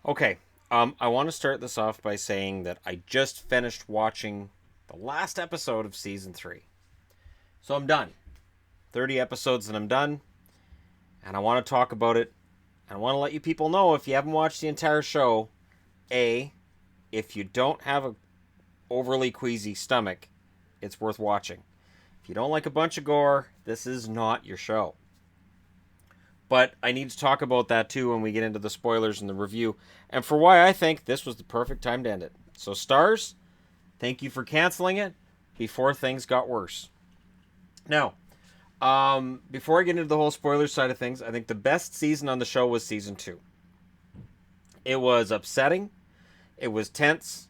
Okay, I want to start this off by saying that I just finished watching the last episode of season 3. So I'm done. 30 episodes and I'm done, and I want to talk about it. And I want to let you people know, if you haven't watched the entire show, A, if you don't have a overly queasy stomach, it's worth watching. If you don't like a bunch of gore, this is not your show. But I need to talk about that too when we get into the spoilers and the review, and for why I think this was the perfect time to end it. So, Stars, thank you for canceling it before things got worse. Now, before I get into the whole spoiler side of things, I think the best season on the show was season 2. It was upsetting, it was tense,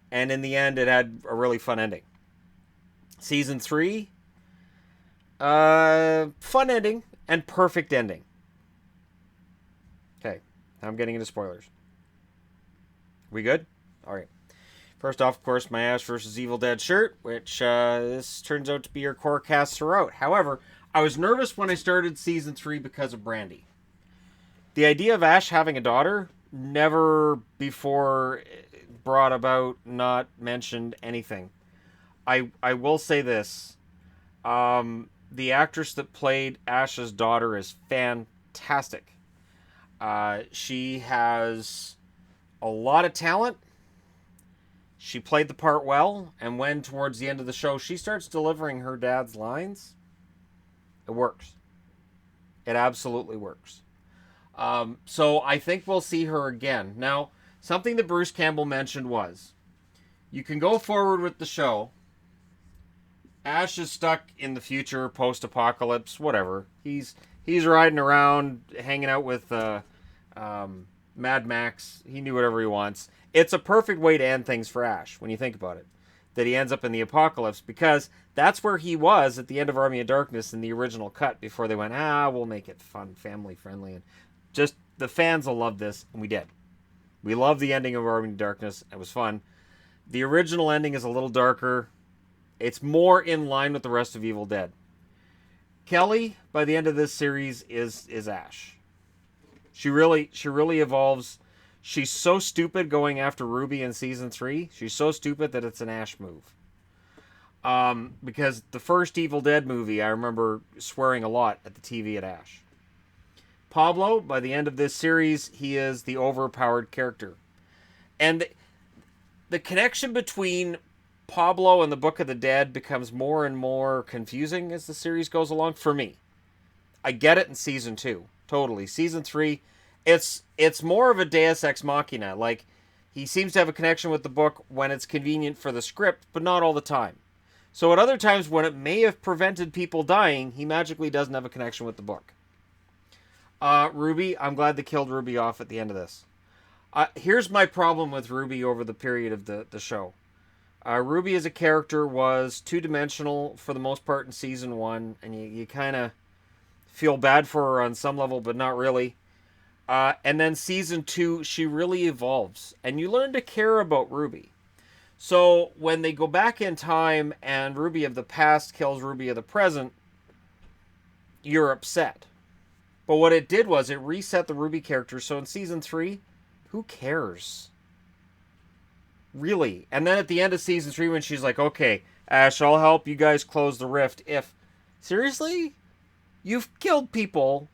and in the end, it had a really fun ending. Season 3, fun ending and perfect ending. Okay, now I'm getting into spoilers. We good? All right. First off, of course, my Ash versus Evil Dead shirt, which this turns out to be your core cast throughout. However, I was nervous when I started season 3 because of Brandy. The idea of Ash having a daughter never before brought about, not mentioned anything. I will say this. The actress that played Ash's daughter is fantastic. She has a lot of talent. She played the part well, and when towards the end of the show she starts delivering her dad's lines, it works. It absolutely works. So I think we'll see her again. Now, something that Bruce Campbell mentioned was, you can go forward with the show. Ash is stuck in the future, post-apocalypse, whatever. He's riding around, hanging out with Mad Max. He knew whatever he wants. It's a perfect way to end things for Ash when you think about it. That he ends up in the apocalypse, because that's where he was at the end of Army of Darkness in the original cut, before they went, we'll make it fun, family friendly, and just the fans will love this, and we did. We love the ending of Army of Darkness. It was fun. The original ending is a little darker. It's more in line with the rest of Evil Dead. Kelly, by the end of this series, is Ash. She really evolves. She's so stupid going after Ruby in season 3. She's so stupid that it's an Ash move. Because the first Evil Dead movie, I remember swearing a lot at the TV at Ash. Pablo, by the end of this series, he is the overpowered character. And the connection between Pablo and the Book of the Dead becomes more and more confusing as the series goes along, for me. I get it in season 2, totally. Season 3, it's more of a Deus Ex Machina. Like, he seems to have a connection with the book when it's convenient for the script, but not all the time. So at other times when it may have prevented people dying, he magically doesn't have a connection with the book. Ruby, I'm glad they killed Ruby off at the end of this. Here's my problem with Ruby over the period of the show. Ruby as a character was two-dimensional for the most part in season 1, and you kind of feel bad for her on some level, but not really. And then season 2, she really evolves, and you learn to care about Ruby. So when they go back in time and Ruby of the past kills Ruby of the present, you're upset. But what it did was it reset the Ruby character, so in season 3, who cares? Really. And then at the end of season 3, when she's like, okay, Ash, I'll help you guys close the rift. Seriously? You've killed people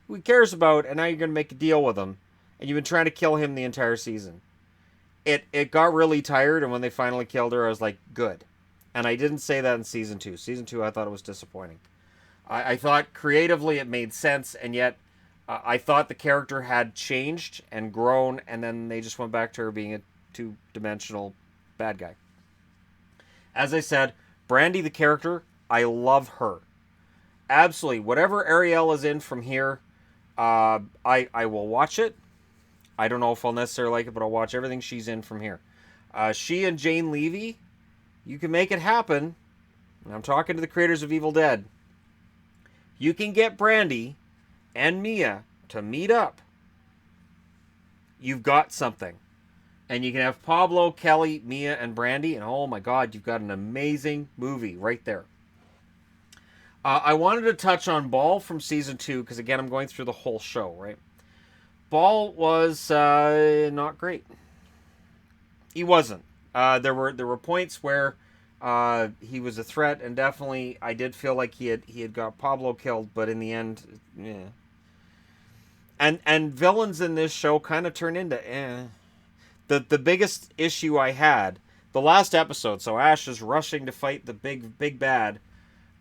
who he cares about, and now you're going to make a deal with him. And you've been trying to kill him the entire season. It got really tired, and when they finally killed her, I was like, good. And I didn't say that in season 2. Season 2, I thought it was disappointing. I thought creatively it made sense, and yet I thought the character had changed and grown, and then they just went back to her being a two-dimensional bad guy. As I said, Brandy the character, I love her. Absolutely. Whatever Ariel is in from here, I will watch it. I don't know if I'll necessarily like it, but I'll watch everything she's in from here. She and Jane Levy, you can make it happen. I'm talking to the creators of Evil Dead. You can get Brandy and Mia to meet up. You've got something. And you can have Pablo, Kelly, Mia, and Brandy, and oh my god, you've got an amazing movie right there. I wanted to touch on Ball from season 2, because again, I'm going through the whole show, right? Ball was not great. He wasn't. There were points where he was a threat, and definitely I did feel like he had got Pablo killed, but in the end, yeah. And villains in this show kind of turn into eh. The biggest issue I had the last episode. So Ash is rushing to fight the big bad,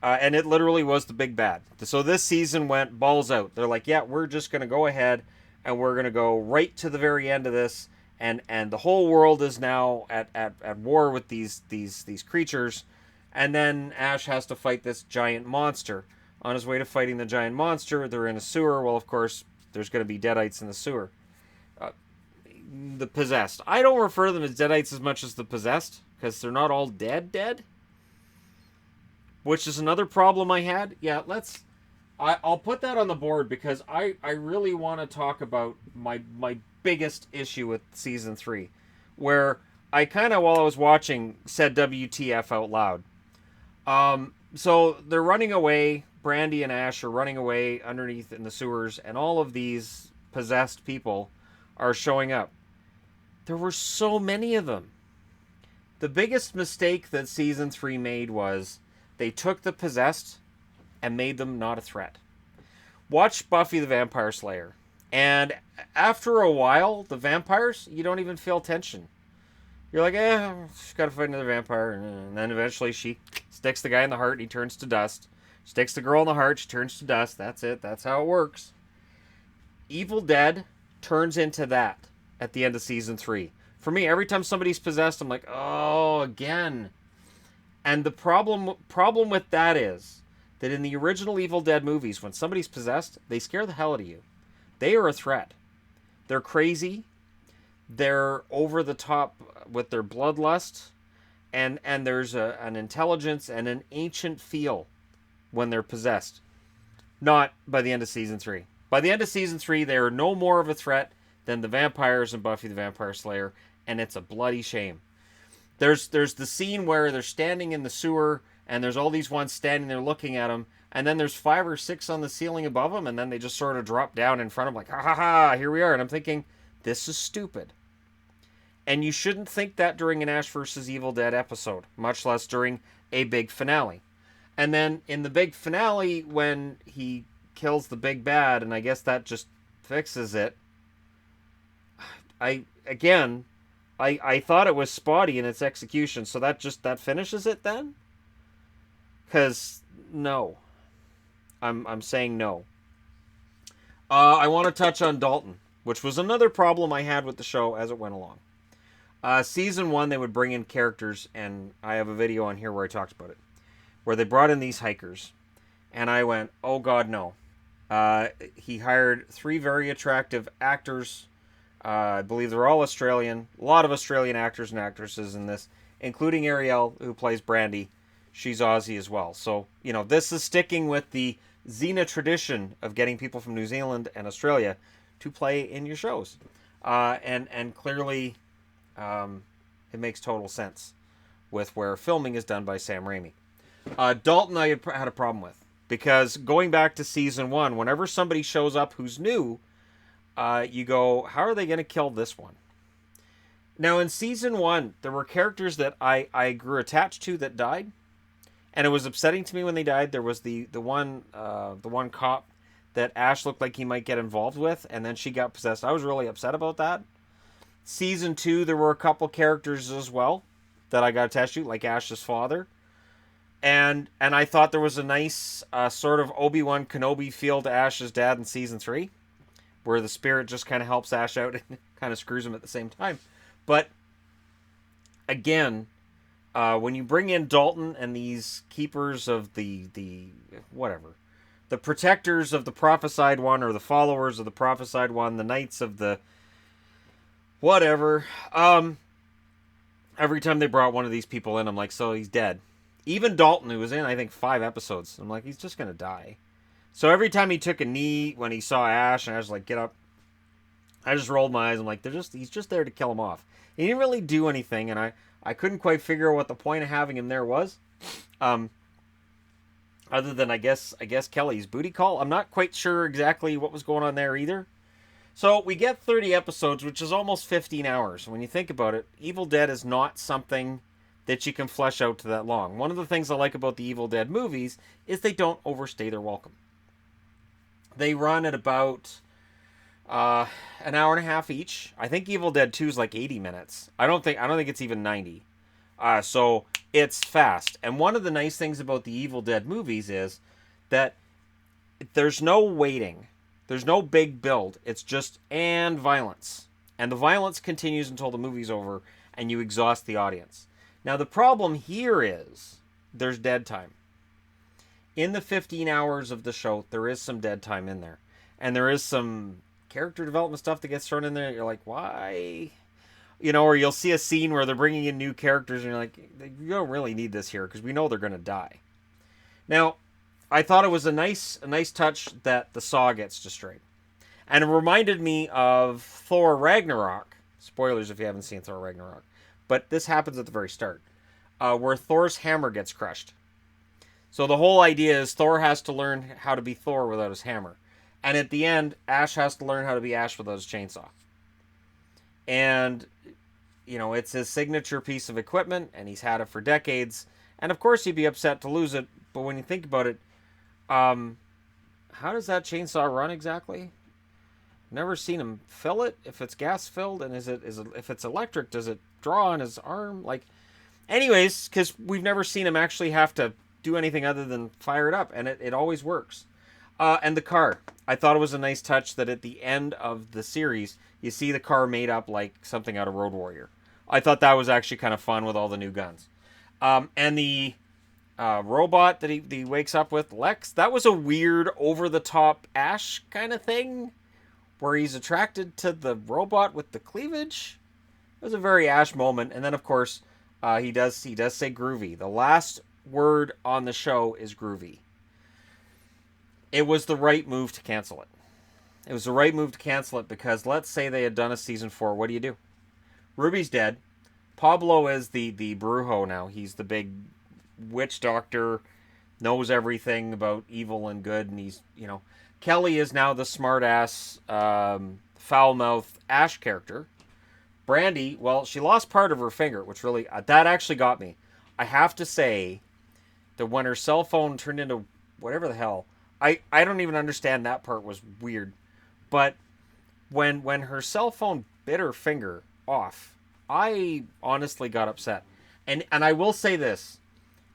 and it literally was the big bad. So this season went balls out. They're like, yeah, we're just gonna go ahead and we're gonna go right to the very end of this, and the whole world is now at war with these creatures, and then Ash has to fight this giant monster. On his way to fighting the giant monster, they're in a sewer. Well, of course, there's going to be deadites in the sewer. The possessed. I don't refer to them as deadites as much as the possessed, because they're not all dead, which is another problem I had. Yeah, I'll put that on the board, because I really want to talk about my biggest issue with season 3, where I kind of, while I was watching, said WTF out loud. So they're running away. Brandy and Ash are running away underneath in the sewers, and all of these possessed people are showing up. There were so many of them. The biggest mistake that season 3 made was they took the possessed and made them not a threat. Watch Buffy the Vampire Slayer, and after a while, the vampires, you don't even feel tension. You're like, she's got to fight another vampire, and then eventually she sticks the guy in the heart and he turns to dust. Sticks the girl in the heart, she turns to dust. That's it. That's how it works. Evil Dead turns into that at the end of season 3. For me, every time somebody's possessed, I'm like, oh, again. And the problem with that is that in the original Evil Dead movies, when somebody's possessed, they scare the hell out of you. They are a threat. They're crazy. They're over the top with their bloodlust. And there's an intelligence and an ancient feel when they're possessed. Not by the end of season 3. By the end of season 3, they are no more of a threat than the vampires in Buffy the Vampire Slayer, and it's a bloody shame. There's the scene where they're standing in the sewer, and there's all these ones standing there looking at them, and then there's 5 or 6 on the ceiling above them, and then they just sort of drop down in front of them like, ha ha ha, here we are. And I'm thinking, this is stupid. And you shouldn't think that during an Ash vs. Evil Dead episode, much less during a big finale. And then in the big finale, when he kills the big bad, and I guess that just fixes it, I thought it was spotty in its execution, so that finishes it then? Because, no. I'm saying no. I want to touch on Dalton, which was another problem I had with the show as it went along. Season 1, they would bring in characters, and I have a video on here where I talked about it, where they brought in these hikers, and I went, oh god, no. He hired 3 very attractive actors. I believe they're all Australian. A lot of Australian actors and actresses in this, including Ariel, who plays Brandy. She's Aussie as well. So, this is sticking with the Xena tradition of getting people from New Zealand and Australia to play in your shows. And clearly, it makes total sense with where filming is done by Sam Raimi. Dalton I had a problem with, because going back to season 1, whenever somebody shows up who's new, you go, how are they going to kill this one? Now, in season 1, there were characters that I grew attached to that died, and it was upsetting to me when they died. There was the one cop that Ash looked like he might get involved with, and then she got possessed. I was really upset about that. Season 2, there were a couple characters as well that I got attached to, like Ash's father. And I thought there was a nice sort of Obi-Wan Kenobi feel to Ash's dad in season 3, where the spirit just kind of helps Ash out and kind of screws him at the same time. But again, when you bring in Dalton and these keepers of the protectors of the prophesied one, or the followers of the prophesied one, the knights of the whatever, every time they brought one of these people in, I'm like, so he's dead. Even Dalton, who was in, I think, 5 episodes, I'm like, he's just going to die. So every time he took a knee when he saw Ash, and I was like, get up, I just rolled my eyes. I'm like, he's just there to kill him off. He didn't really do anything, and I couldn't quite figure out what the point of having him there was. Other than, I guess Kelly's booty call. I'm not quite sure exactly what was going on there either. So we get 30 episodes, which is almost 15 hours. When you think about it, Evil Dead is not something that you can flesh out to that long. One of the things I like about the Evil Dead movies is they don't overstay their welcome. They run at about an hour and a half each. I think Evil Dead 2 is like 80 minutes. I don't think it's even 90. So it's fast. And one of the nice things about the Evil Dead movies is that there's no waiting. There's no big build. It's just and violence. And the violence continues until the movie's over and you exhaust the audience. Now the problem here is there's dead time. In the 15 hours of the show, there is some dead time in there. And there is some character development stuff that gets thrown in there. You're like, why? Or you'll see a scene where they're bringing in new characters and you're like, you don't really need this here because we know they're going to die. Now, I thought it was a nice touch that the saw gets destroyed. And it reminded me of Thor Ragnarok. Spoilers if you haven't seen Thor Ragnarok. But this happens at the very start, where Thor's hammer gets crushed. So the whole idea is Thor has to learn how to be Thor without his hammer. And at the end, Ash has to learn how to be Ash without his chainsaw. And, it's his signature piece of equipment, and he's had it for decades. And of course he'd be upset to lose it, but when you think about it, how does that chainsaw run exactly? Never seen him fill it. If it's gas filled, and if it's electric, does it draw on his arm? Anyways, because we've never seen him actually have to do anything other than fire it up, and it always works. And the car. I thought it was a nice touch that at the end of the series, you see the car made up like something out of Road Warrior. I thought that was actually kind of fun with all the new guns. And the robot that he wakes up with, Lex, that was a weird, over-the-top Ash kind of thing, where he's attracted to the robot with the cleavage. It was a very Ash moment. And then, of course, he does say groovy. The last word on the show is groovy. It was the right move to cancel it. It was the right move to cancel it because let's say they had done a season 4. What do? Ruby's dead. Pablo is the Brujo now. He's the big witch doctor, knows everything about evil and good, and he's, Kelly is now the smart-ass, foul-mouthed Ash character. Brandy, well, she lost part of her finger, which really, that actually got me. I have to say that when her cell phone turned into whatever the hell, I don't even understand that part was weird. But when her cell phone bit her finger off, I honestly got upset. And I will say this.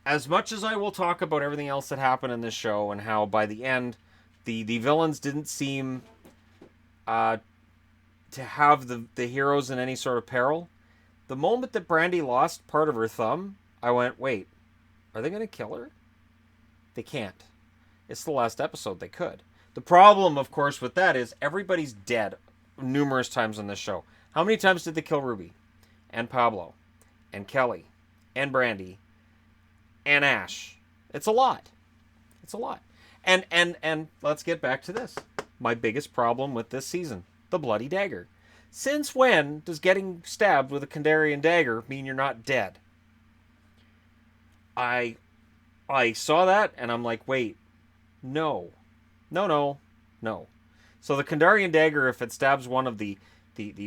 As much as I will talk about everything else that happened in this show and how by the end the villains didn't seem to have the heroes in any sort of peril, the moment that Brandy lost part of her thumb, I went, wait, are they going to kill her? They can't. It's the last episode. They could. The problem, of course, with that is everybody's dead numerous times on this show. How many times did they kill Ruby? And Pablo? And Kelly? And Brandy? And Ash? It's a lot. It's a lot. And let's get back to this. My biggest problem with this season. The bloody dagger. Since when does getting stabbed with a Kandarian dagger mean you're not dead? I saw that and I'm like, wait. No. So the Kandarian dagger, if it stabs one of the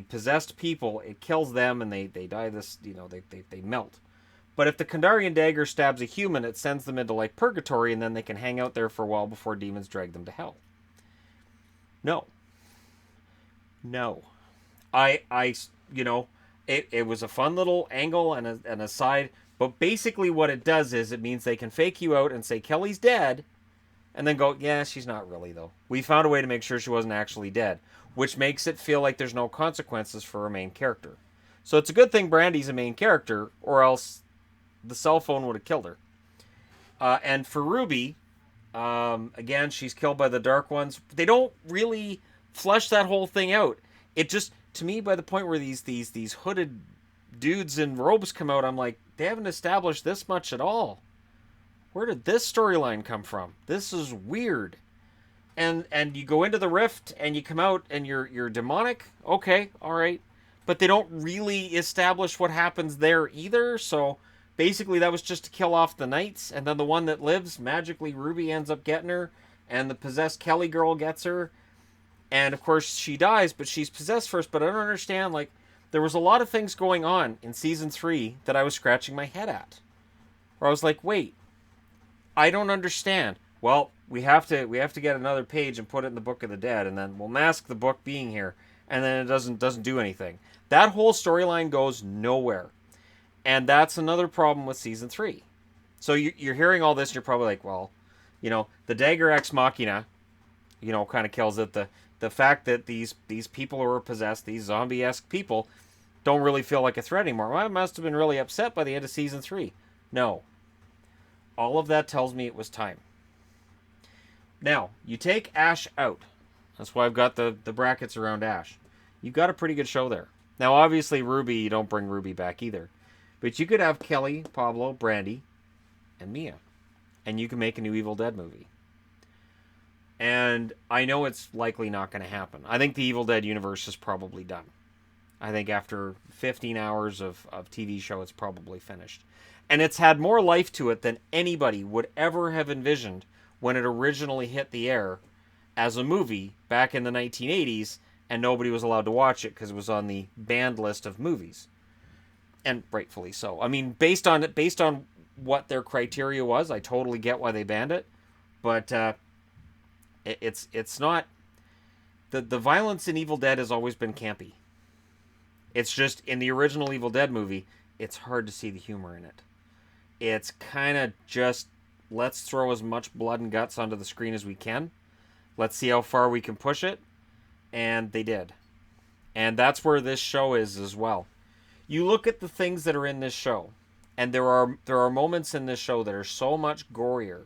possessed people, it kills them and they die they melt. But if the Kandarian dagger stabs a human, it sends them into like purgatory and then they can hang out there for a while before demons drag them to hell. No. It was a fun little angle and an aside, but basically what it does is it means they can fake you out and say Kelly's dead, and then go, yeah, she's not really, though. We found a way to make sure she wasn't actually dead, which makes it feel like there's no consequences for a main character. So it's a good thing Brandy's a main character, or else the cell phone would have killed her. And for Ruby, again, she's killed by the Dark Ones. They don't really flesh that whole thing out. It just, to me, by the point where these hooded dudes in robes come out, I'm like, they haven't established this much at all. Where did this storyline come from? This is weird. And you go into the rift and you come out and you're demonic. Okay, all right. But they don't really establish what happens there either. So basically that was just to kill off the knights. And then the one that lives, magically Ruby ends up getting her. And the possessed Kelly girl gets her. And of course she dies, but she's possessed first. But I don't understand. Like, there was a lot of things going on in season 3 that I was scratching my head at. Where I was like, wait, I don't understand. Well, we have to get another page and put it in the Book of the Dead, and then we'll mask the book being here, and then it doesn't do anything. That whole storyline goes nowhere, and that's another problem with season 3. So you're hearing all this, and you're probably like, well, the dagger ex machina, kind of kills it. The fact that these people who are possessed, these zombie-esque people, don't really feel like a threat anymore. Well, I must have been really upset by the end of season 3. No, all of that tells me it was time. Now, you take Ash out. That's why I've got the brackets around Ash. You've got a pretty good show there. Now, obviously, Ruby, you don't bring Ruby back either. But you could have Kelly, Pablo, Brandy, and Mia. And you can make a new Evil Dead movie. And I know it's likely not going to happen. I think the Evil Dead universe is probably done. I think after 15 hours of TV show, it's probably finished. And it's had more life to it than anybody would ever have envisioned when it originally hit the air as a movie back in the 1980s, and nobody was allowed to watch it because it was on the banned list of movies. And rightfully so. I mean, based on what their criteria was, I totally get why they banned it. But it's not... The violence in Evil Dead has always been campy. It's just, in the original Evil Dead movie, it's hard to see the humor in it. It's kind of just, let's throw as much blood and guts onto the screen as we can. Let's see how far we can push it. And they did. And that's where this show is as well. You look at the things that are in this show, and there are moments in this show that are so much gorier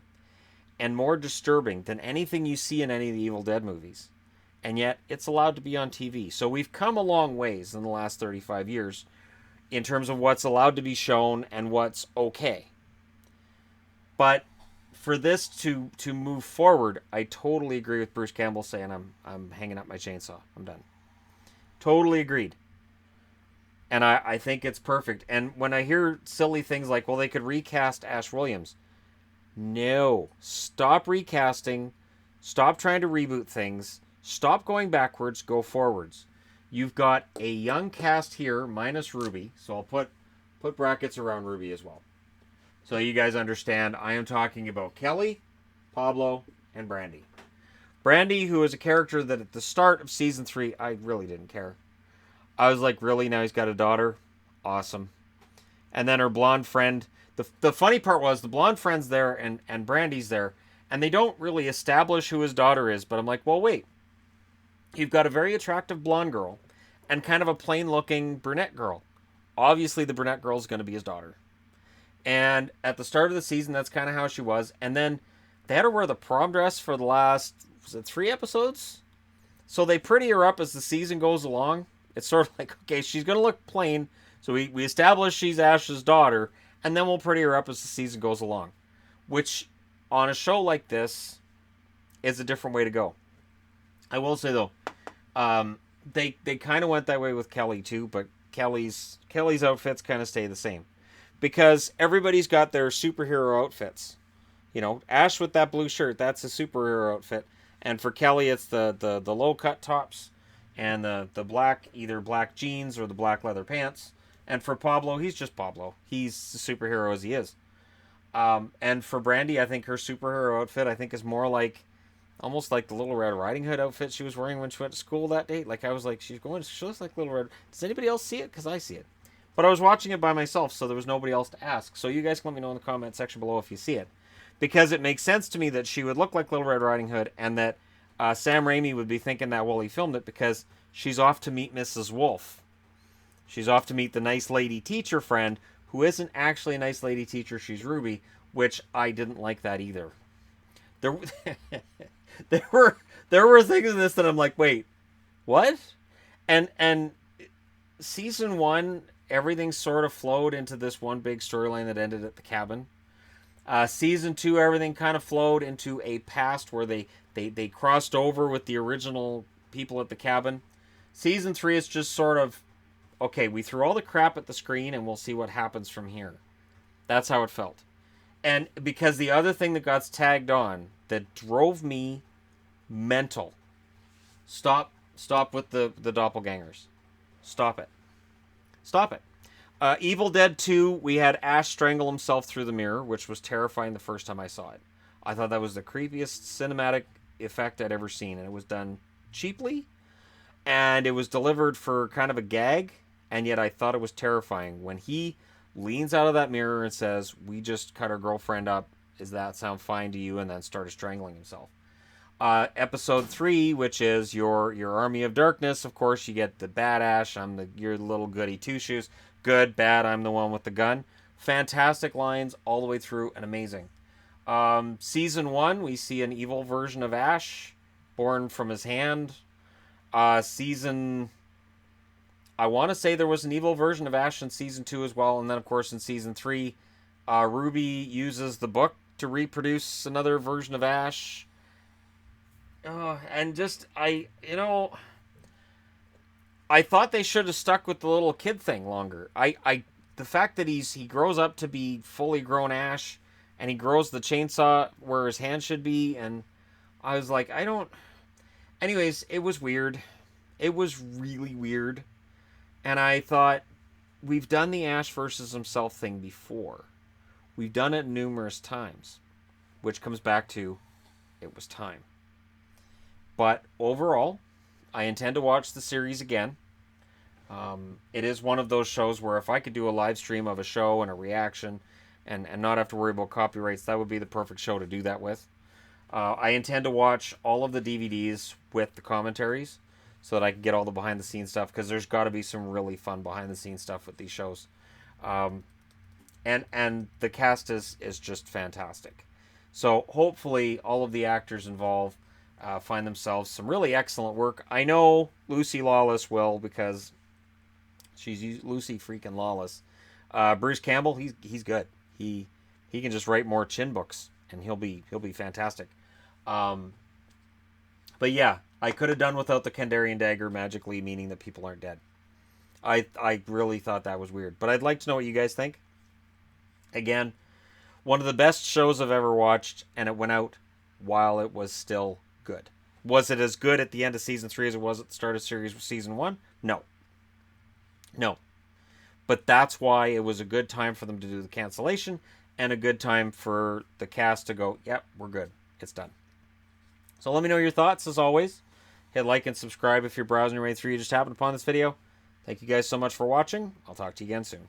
and more disturbing than anything you see in any of the Evil Dead movies. And yet, it's allowed to be on TV. So we've come a long ways in the last 35 years in terms of what's allowed to be shown and what's okay. But for this to move forward, I totally agree with Bruce Campbell saying I'm hanging up my chainsaw. I'm done. Totally agreed. And I think it's perfect. And when I hear silly things like, well, they could recast Ash Williams. No. Stop recasting. Stop trying to reboot things. Stop going backwards. Go forwards. You've got a young cast here, minus Ruby. So I'll put brackets around Ruby as well. So you guys understand, I am talking about Kelly, Pablo, and Brandy. Brandy, who is a character that at the start of season 3, I really didn't care. I was like, really? Now he's got a daughter? Awesome. And then her blonde friend. The funny part was the blonde friend's there and Brandy's there. And they don't really establish who his daughter is. But I'm like, well, wait. You've got a very attractive blonde girl and kind of a plain-looking brunette girl. Obviously, the brunette girl is going to be his daughter. And at the start of the season, that's kind of how she was. And then they had her wear the prom dress for the last, was it 3 episodes? So they pretty her up as the season goes along. It's sort of like, okay, she's going to look plain. So we establish she's Ash's daughter. And then we'll pretty her up as the season goes along. Which, on a show like this, is a different way to go. I will say, though, they kind of went that way with Kelly, too. But Kelly's outfits kind of stay the same. Because everybody's got their superhero outfits. You know, Ash with that blue shirt, that's a superhero outfit. And for Kelly, it's the low-cut tops and the black, either black jeans or the black leather pants. And for Pablo, he's just Pablo. He's the superhero as he is. And for Brandy, I think her superhero outfit, I think, is more like, almost like the Little Red Riding Hood outfit she was wearing when she went to school that day. Like, I was like, she looks like Little Red. Does anybody else see it? Because I see it. But I was watching it by myself, so there was nobody else to ask. So you guys can let me know in the comment section below if you see it. Because it makes sense to me that she would look like Little Red Riding Hood, and that Sam Raimi would be thinking that while he filmed it, because she's off to meet Mrs. Wolf. She's off to meet the nice lady teacher friend, who isn't actually a nice lady teacher, she's Ruby, which I didn't like that either. There were things in this that I'm like, wait, what? And season 1, everything sort of flowed into this one big storyline that ended at the cabin. Season 2, everything kind of flowed into a past where they crossed over with the original people at the cabin. Season 3 is just sort of, okay, we threw all the crap at the screen and we'll see what happens from here. That's how it felt. And because the other thing that got tagged on that drove me mental, Stop with the doppelgangers. Stop it. Stop it. Evil Dead 2, we had Ash strangle himself through the mirror, which was terrifying the first time I saw it. I thought that was the creepiest cinematic effect I'd ever seen, and it was done cheaply, and it was delivered for kind of a gag, and yet I thought it was terrifying. When he leans out of that mirror and says, "We just cut our girlfriend up, does that sound fine to you?" and then started strangling himself. Episode 3, which is your Army of Darkness, of course, you get the bad Ash. Your little goody two shoes. Good, bad, I'm the one with the gun. Fantastic lines all the way through and amazing. Season 1, we see an evil version of Ash born from his hand. I want to say there was an evil version of Ash in season 2 as well, and then of course in season 3, Ruby uses the book to reproduce another version of Ash. And just I thought they should have stuck with the little kid thing longer. The fact that he grows up to be fully grown Ash, and he grows the chainsaw where his hand should be, and I was like, I don't. Anyways, it was weird. It was really weird, and I thought, we've done the Ash versus himself thing before. We've done it numerous times, which comes back to, it was time. But overall, I intend to watch the series again. It is one of those shows where if I could do a live stream of a show and a reaction and not have to worry about copyrights, that would be the perfect show to do that with. I intend to watch all of the DVDs with the commentaries so that I can get all the behind-the-scenes stuff, because there's got to be some really fun behind-the-scenes stuff with these shows. And the cast is just fantastic. So hopefully all of the actors involved find themselves some really excellent work. I know Lucy Lawless will, because she's Lucy freaking Lawless. Bruce Campbell, he's good. He can just write more chin books, and he'll be fantastic. But yeah, I could have done without the Kandarian dagger magically meaning that people aren't dead. I really thought that was weird, but I'd like to know what you guys think. Again, one of the best shows I've ever watched, and it went out while it was still good. Was it as good at the end of season 3 as it was at the start of series season 1? No. But that's why it was a good time for them to do the cancellation, and a good time for the cast to go, yep, we're good. It's done. So let me know your thoughts, as always. Hit like and subscribe if you're browsing your way through. You just happened upon this video. Thank you guys so much for watching. I'll talk to you again soon.